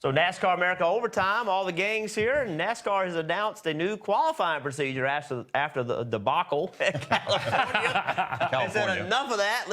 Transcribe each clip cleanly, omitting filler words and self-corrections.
So NASCAR America Overtime, all the gangs here, and NASCAR has announced a new qualifying procedure after the debacle in California. They said enough of that.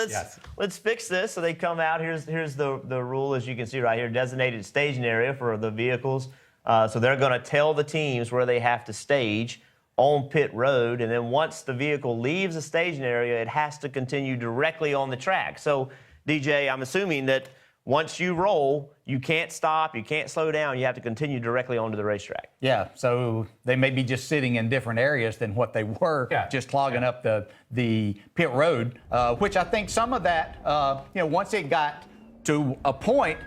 Let's fix this. So they come out. Here's the rule, as you can see right here: designated staging area for the vehicles. So they're going to tell the teams where they have to stage on pit road, and then once the vehicle leaves the staging area, it has to continue directly on the track. So, DJ, I'm assuming that once you roll, you can't stop, you can't slow down, you have to continue directly onto the racetrack. Yeah, so they may be just sitting in different areas than what they were, just clogging up the pit road, which I think some of that, once it got to a point,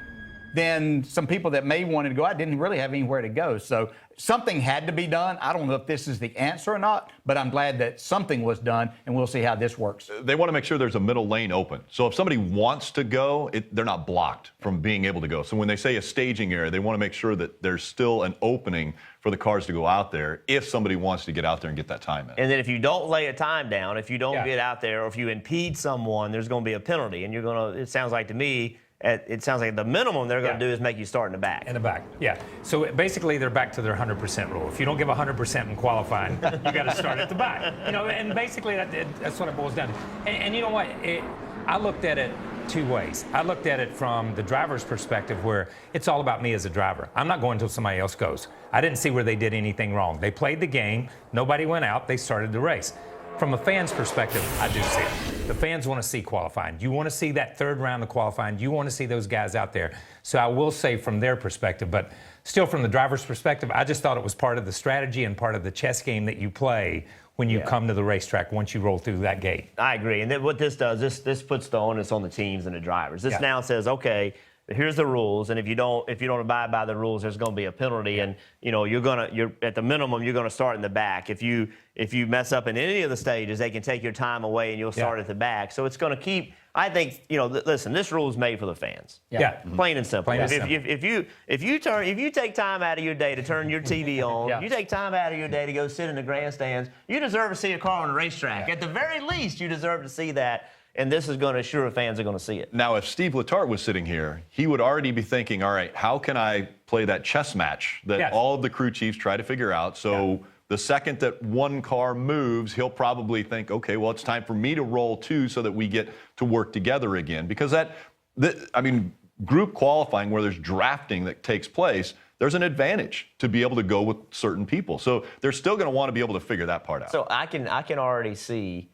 then some people that may wanted to go out didn't really have anywhere to go. So something had to be done. I don't know if this is the answer or not, but I'm glad that something was done, and we'll see how this works. They want to make sure there's a middle lane open. So if somebody wants to go, they're not blocked from being able to go. So when they say a staging area, they want to make sure that there's still an opening for the cars to go out there if somebody wants to get out there and get that time in. And then if you don't lay a time down, if you don't get out there, or if you impede someone, there's going to be a penalty. And it sounds like to me, it sounds like the minimum they're going to do is make you start in the back. In the back, yeah. So basically, they're back to their 100% rule. If you don't give 100% in qualifying, you got to start at the back. And basically that's what it boils down to. And you know what? I looked at it two ways. I looked at it from the driver's perspective, where it's all about me as a driver. I'm not going until somebody else goes. I didn't see where they did anything wrong. They played the game. Nobody went out. They started the race. From a fan's perspective, I do see it. The fans want to see qualifying. You want to see that third round of qualifying. You want to see those guys out there. So I will say from their perspective, but still from the driver's perspective, I just thought it was part of the strategy and part of the chess game that you play when you come to the racetrack once you roll through that gate. I agree. And then what this does, this puts the onus on the teams and the drivers. This now says, okay, here's the rules, and if you don't abide by the rules, there's going to be a penalty, and you're at the minimum you're going to start in the back. If you mess up in any of the stages, they can take your time away and you'll start at the back. So it's going to keep. I think listen, this rule is made for the fans. Plain and simple. If you take time out of your day to turn your TV on, you take time out of your day to go sit in the grandstands, you deserve to see a car on the racetrack. At the very least, you deserve to see that. And this is going to assure fans are going to see it. Now, if Steve Letarte was sitting here, he would already be thinking, all right, how can I play that chess match that all of the crew chiefs try to figure out? So the second that one car moves, he'll probably think, okay, well, it's time for me to roll too so that we get to work together again. Because group qualifying where there's drafting that takes place, there's an advantage to be able to go with certain people. So they're still going to want to be able to figure that part out. So I can already see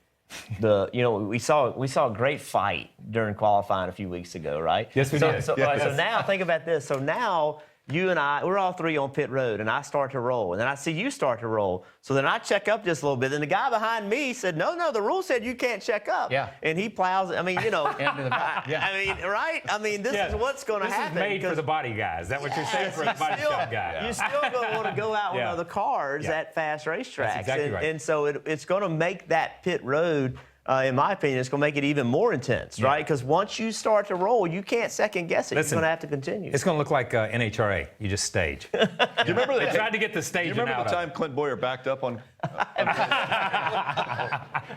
we saw a great fight during qualifying a few weeks ago, right? Yes, we did. So now think about this. So now you and I, we're all three on pit road, and I start to roll, and then I see you start to roll. So then I check up just a little bit, and the guy behind me said, no, the rule said you can't check up. Yeah. And he plows it. I mean, Into the back. right? I mean, this is what's going to happen. This is made for the body guys. Is that what you're saying? For the body shop guy. You're still going to want to go out with other cars at fast racetracks. That's exactly right. And so it's going to make that pit road, in my opinion, it's going to make it even more intense, right? Because once you start to roll, you can't second guess it. Listen, you're going to have to continue. It's going to look like NHRA. You just stage. Do you remember they tried to get the staging out. Do you remember the time Clint Boyer backed up on?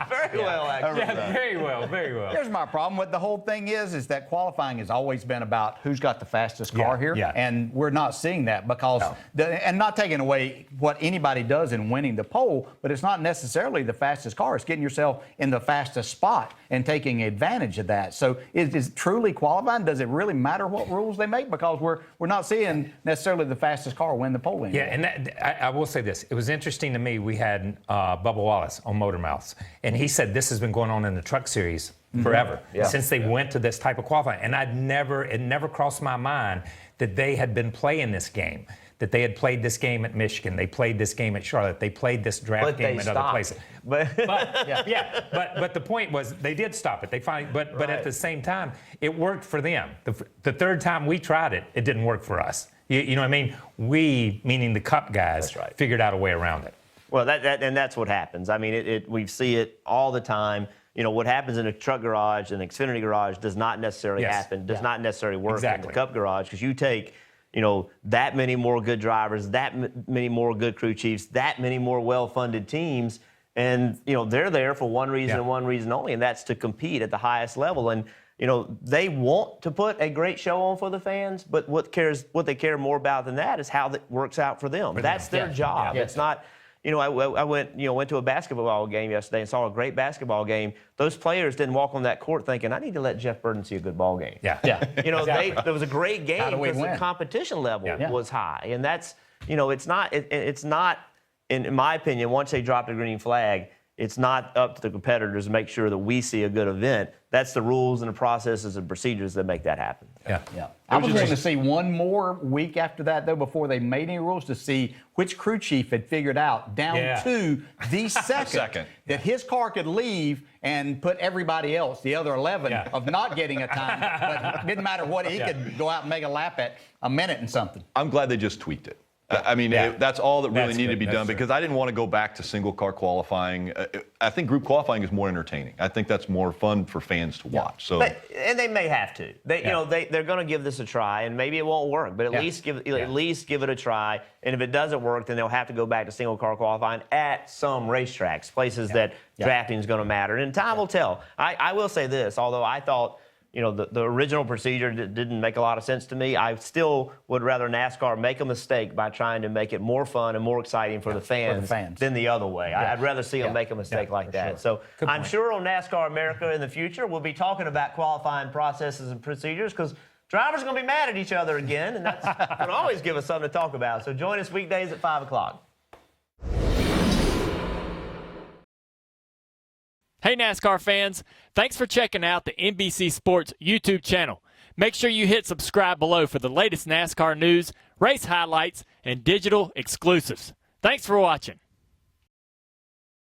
Very well, actually. Yeah, very well, very well. Here's my problem with the whole thing is that qualifying has always been about who's got the fastest car here, and we're not seeing that because, and not taking away what anybody does in winning the pole, but it's not necessarily the fastest car. It's getting yourself in the fastest spot and taking advantage of that. So is it truly qualifying? Does it really matter what rules they make? Because we're not seeing necessarily the fastest car win the pole anymore. Yeah, and I will say this. It was interesting to me. We had Bubba Wallace on Motor Mouths, and he said this has been going on in the Truck Series forever, since they went to this type of qualifying. And it never crossed my mind that they had been playing this game, that they had played this game at Michigan, they played this game at Charlotte, they played this draft game at other places. But the point was they did stop it. They finally, but at the same time, it worked for them. The third time we tried it, it didn't work for us. You know what I mean? We, meaning the Cup guys, figured out a way around it. Well, that's what happens. I mean, we see it all the time. What happens in a truck garage and Xfinity garage does not necessarily happen, does not necessarily work in the Cup garage, because you take, that many more good drivers, that many more good crew chiefs, that many more well-funded teams, and, they're there for one reason and one reason only, and that's to compete at the highest level. And they want to put a great show on for the fans, but what they care more about than that is how that works out for them. That's their job. It's not, I went to a basketball game yesterday and saw a great basketball game. Those players didn't walk on that court thinking, I need to let Jeff Burton see a good ball game. Exactly. There was a great game because the competition level was high. And that's, it's not, in my opinion, once they drop the green flag, it's not up to the competitors to make sure that we see a good event. That's the rules and the processes and procedures that make that happen. I was going to see one more week after that, though, before they made any rules, to see which crew chief had figured out down to the second that his car could leave and put everybody else, the other 11, of not getting a time. But it didn't matter what, he could go out and make a lap at a minute and something. I'm glad they just tweaked it. I mean, that's all that really needed to be done because I didn't want to go back to single car qualifying. I think group qualifying is more entertaining. I think that's more fun for fans to watch. So, and they may have to. They're going to give this a try, and maybe it won't work, but at least give it a try. And if it doesn't work, then they'll have to go back to single car qualifying at some racetracks, places that drafting is going to matter. And time will tell. I will say this, although I thought, the original procedure didn't make a lot of sense to me. I still would rather NASCAR make a mistake by trying to make it more fun and more exciting for the fans than the other way. I'd rather see them make a mistake like that. So I'm sure on NASCAR America in the future, we'll be talking about qualifying processes and procedures because drivers are going to be mad at each other again, and that's going to always give us something to talk about. So join us weekdays at 5 o'clock. Hey NASCAR fans, thanks for checking out the NBC Sports YouTube channel. Make sure you hit subscribe below for the latest NASCAR news, race highlights, and digital exclusives. Thanks for watching.